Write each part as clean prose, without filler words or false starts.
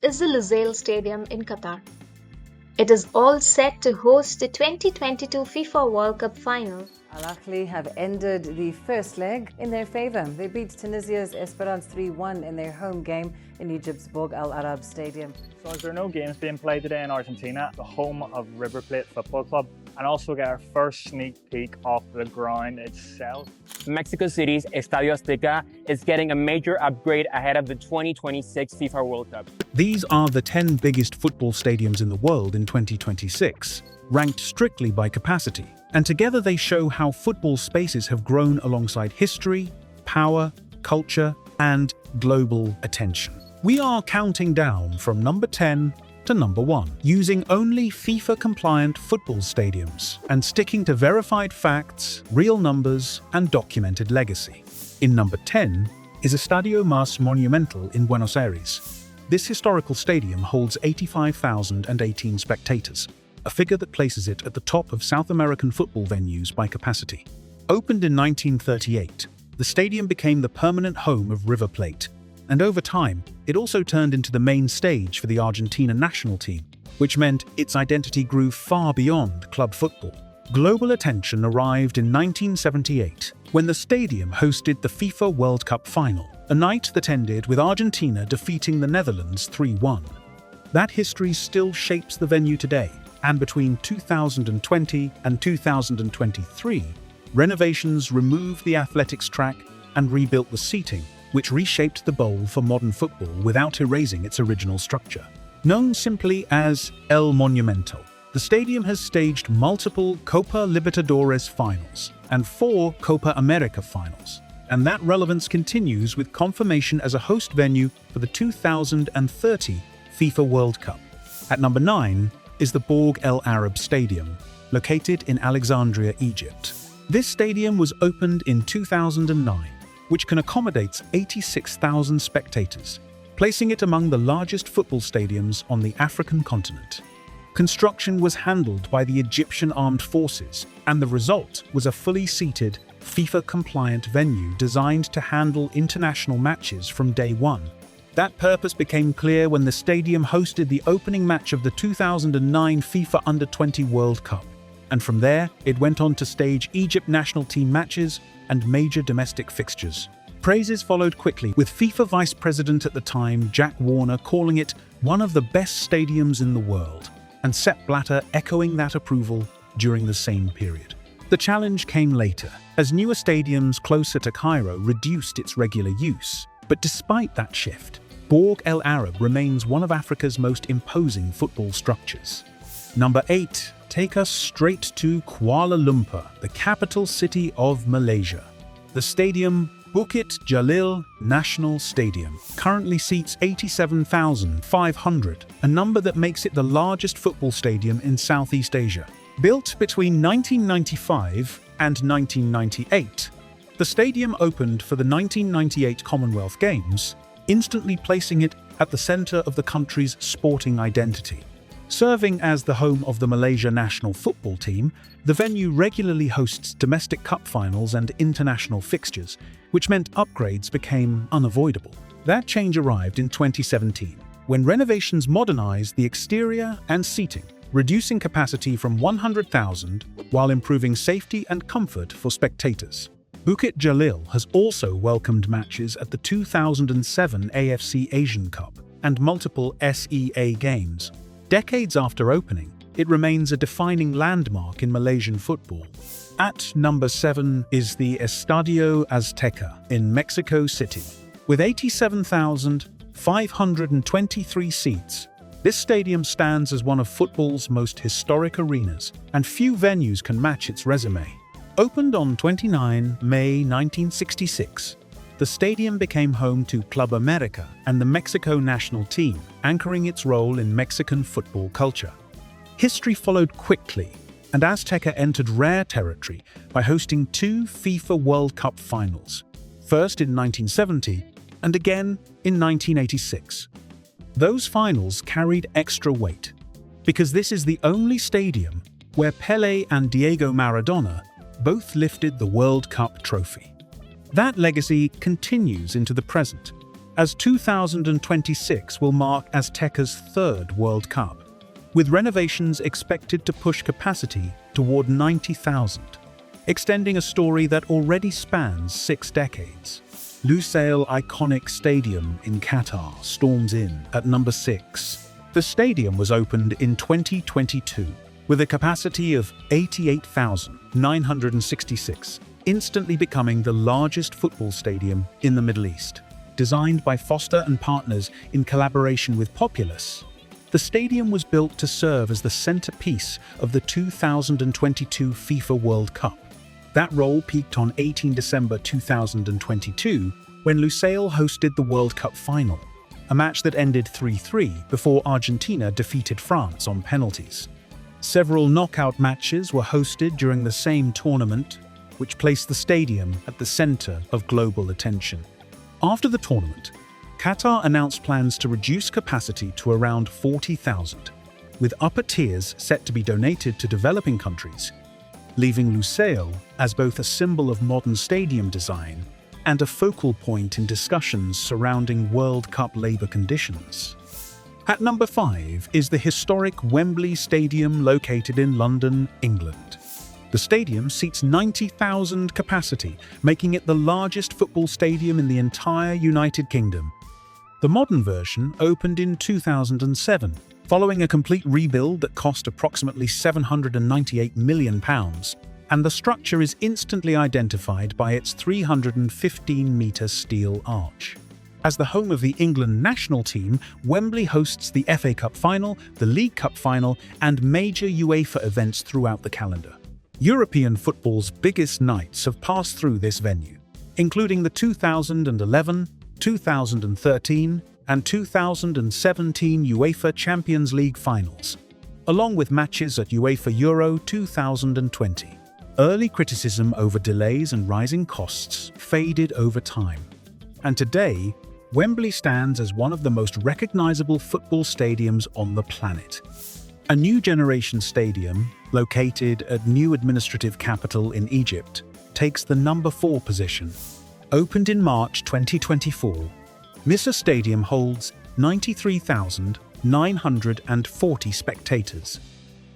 is the Lusail Stadium in Qatar. It is all set to host the 2022 FIFA World Cup final. Al Ahly have ended the first leg in their favour. They beat Tunisia's Esperance 3-1 in their home game in Egypt's Borg Al Arab Stadium. So as there are no games being played today in Argentina, the home of River Plate Football Club, and also get our first sneak peek of the ground itself. Mexico City's Estadio Azteca is getting a major upgrade ahead of the 2026 FIFA World Cup. These are the 10 biggest football stadiums in the world in 2026, ranked strictly by capacity. And together they show how football spaces have grown alongside history, power, culture, and global attention. We are counting down from number 10 to number 1, using only FIFA-compliant football stadiums and sticking to verified facts, real numbers, and documented legacy. In number 10 is Estadio Más Monumental in Buenos Aires. This historical stadium holds 85,018 spectators, a figure that places it at the top of South American football venues by capacity. Opened in 1938, the stadium became the permanent home of River Plate, and over time, it also turned into the main stage for the Argentina national team, which meant its identity grew far beyond club football. Global attention arrived in 1978, when the stadium hosted the FIFA World Cup final, a night that ended with Argentina defeating the Netherlands 3-1. That history still shapes the venue today, and between 2020 and 2023, renovations removed the athletics track and rebuilt the seating, which reshaped the bowl for modern football without erasing its original structure. Known simply as El Monumental, the stadium has staged multiple Copa Libertadores finals and 4 Copa America finals, and that relevance continues with confirmation as a host venue for the 2030 FIFA World Cup. At number 9 is the Borg El Arab Stadium, located in Alexandria, Egypt. This stadium was opened in 2009, which can accommodate 86,000 spectators, placing it among the largest football stadiums on the African continent. Construction was handled by the Egyptian Armed Forces, and the result was a fully seated, FIFA-compliant venue designed to handle international matches from day one. That purpose became clear when the stadium hosted the opening match of the 2009 FIFA Under-20 World Cup, and from there it went on to stage Egypt national team matches and major domestic fixtures. Praises followed quickly, with FIFA Vice President at the time, Jack Warner, calling it one of the best stadiums in the world, and Sepp Blatter echoing that approval during the same period. The challenge came later, as newer stadiums closer to Cairo reduced its regular use. But despite that shift, Borg El Arab remains one of Africa's most imposing football structures. Number 8, take us straight to Kuala Lumpur, the capital city of Malaysia. The stadium, Bukit Jalil National Stadium, currently seats 87,500, a number that makes it the largest football stadium in Southeast Asia. Built between 1995 and 1998, the stadium opened for the 1998 Commonwealth Games, instantly placing it at the center of the country's sporting identity. Serving as the home of the Malaysia national football team, the venue regularly hosts domestic cup finals and international fixtures, which meant upgrades became unavoidable. That change arrived in 2017, when renovations modernized the exterior and seating, reducing capacity from 100,000 while improving safety and comfort for spectators. Bukit Jalil has also welcomed matches at the 2007 AFC Asian Cup and multiple SEA games. Decades after opening, it remains a defining landmark in Malaysian football. At number 7 is the Estadio Azteca in Mexico City. With 87,523 seats, this stadium stands as one of football's most historic arenas, and few venues can match its resume. Opened on 29 May 1966, the stadium became home to Club America and the Mexico national team, anchoring its role in Mexican football culture. History followed quickly, and Azteca entered rare territory by hosting 2 FIFA World Cup finals, first in 1970 and again in 1986. Those finals carried extra weight, because this is the only stadium where Pelé and Diego Maradona both lifted the World Cup trophy. That legacy continues into the present, as 2026 will mark Azteca's third World Cup, with renovations expected to push capacity toward 90,000, extending a story that already spans 6 decades. Lusail iconic stadium in Qatar storms in at number 6. The stadium was opened in 2022 with a capacity of 88,966, instantly becoming the largest football stadium in the Middle East. Designed by Foster and Partners in collaboration with Populous, the stadium was built to serve as the centerpiece of the 2022 FIFA World Cup. That role peaked on 18 December 2022 when Lusail hosted the World Cup final, a match that ended 3-3 before Argentina defeated France on penalties. Several knockout matches were hosted during the same tournament, which placed the stadium at the center of global attention. After the tournament, Qatar announced plans to reduce capacity to around 40,000, with upper tiers set to be donated to developing countries, leaving Lusail as both a symbol of modern stadium design and a focal point in discussions surrounding World Cup labor conditions. At number 5 is the historic Wembley Stadium located in London, England. The stadium seats 90,000 capacity, making it the largest football stadium in the entire United Kingdom. The modern version opened in 2007, following a complete rebuild that cost approximately £798 million, and the structure is instantly identified by its 315-metre steel arch. As the home of the England national team, Wembley hosts the FA Cup final, the League Cup final, and major UEFA events throughout the calendar. European football's biggest nights have passed through this venue, including the 2011, 2013, and 2017 UEFA Champions League finals, along with matches at UEFA Euro 2020. Early criticism over delays and rising costs faded over time, and today, Wembley stands as one of the most recognizable football stadiums on the planet. A new generation stadium, located at New Administrative Capital in Egypt, takes the number 4 position. Opened in March 2024, Misr Stadium holds 93,940 spectators,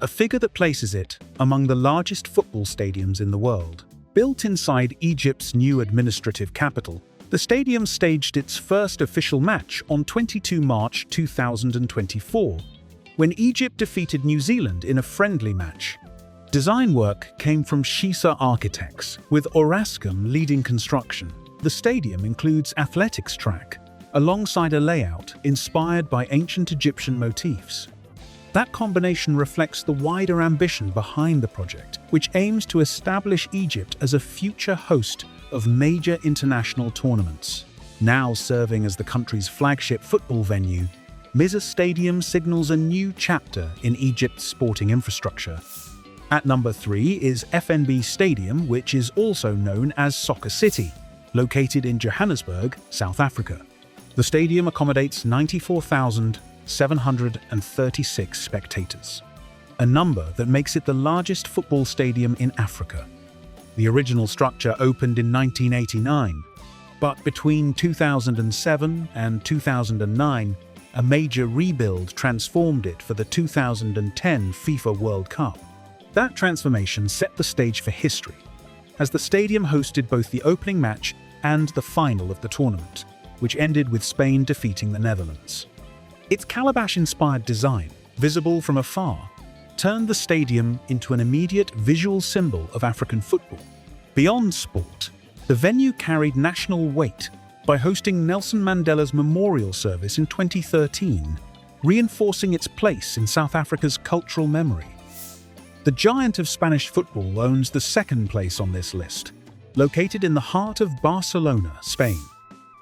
a figure that places it among the largest football stadiums in the world. Built inside Egypt's new administrative capital, the stadium staged its first official match on 22 March 2024, when Egypt defeated New Zealand in a friendly match. Design work came from Shisa Architects, with Orascom leading construction. The stadium includes athletics track, alongside a layout inspired by ancient Egyptian motifs. That combination reflects the wider ambition behind the project, which aims to establish Egypt as a future host of major international tournaments. Now serving as the country's flagship football venue, Misr Stadium signals a new chapter in Egypt's sporting infrastructure. At number 3 is FNB Stadium, which is also known as Soccer City, located in Johannesburg, South Africa. The stadium accommodates 94,736 spectators, a number that makes it the largest football stadium in Africa. The original structure opened in 1989, but between 2007 and 2009, a major rebuild transformed it for the 2010 FIFA World Cup. That transformation set the stage for history, as the stadium hosted both the opening match and the final of the tournament, which ended with Spain defeating the Netherlands. Its calabash-inspired design, visible from afar, turned the stadium into an immediate visual symbol of African football. Beyond sport, the venue carried national weight by hosting Nelson Mandela's memorial service in 2013, reinforcing its place in South Africa's cultural memory. The giant of Spanish football owns the second place on this list, located in the heart of Barcelona, Spain.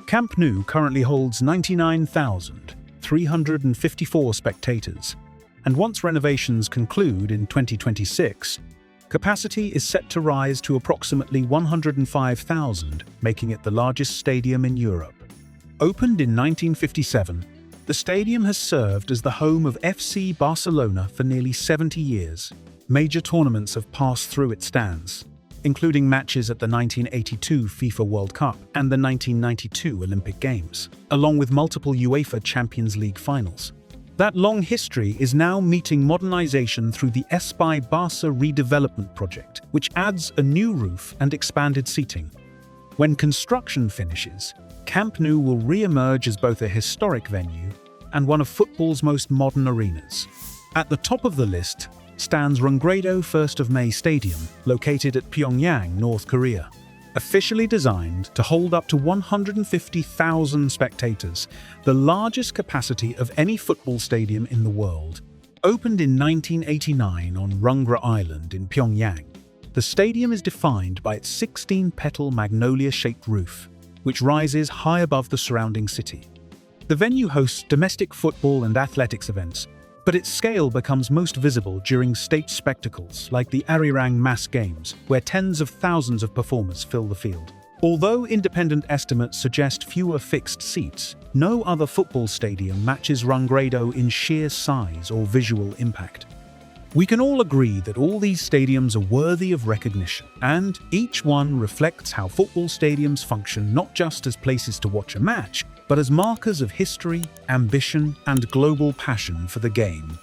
Camp Nou currently holds 99,354 spectators, and once renovations conclude in 2026, capacity is set to rise to approximately 105,000, making it the largest stadium in Europe. Opened in 1957, the stadium has served as the home of FC Barcelona for nearly 70 years. Major tournaments have passed through its stands, including matches at the 1982 FIFA World Cup and the 1992 Olympic Games, along with multiple UEFA Champions League finals. That long history is now meeting modernization through the Espai Barça redevelopment project, which adds a new roof and expanded seating. When construction finishes, Camp Nou will re-emerge as both a historic venue and one of football's most modern arenas. At the top of the list stands Rungredo 1st of May Stadium, located at Pyongyang, North Korea. Officially designed to hold up to 150,000 spectators, the largest capacity of any football stadium in the world. Opened in 1989 on Rungra Island in Pyongyang, the stadium is defined by its 16-petal magnolia-shaped roof, which rises high above the surrounding city. The venue hosts domestic football and athletics events, but its scale becomes most visible during state spectacles like the Arirang Mass Games, where tens of thousands of performers fill the field. Although independent estimates suggest fewer fixed seats, no other football stadium matches Rungredo in sheer size or visual impact. We can all agree that all these stadiums are worthy of recognition, and each one reflects how football stadiums function not just as places to watch a match, but as markers of history, ambition, and global passion for the game.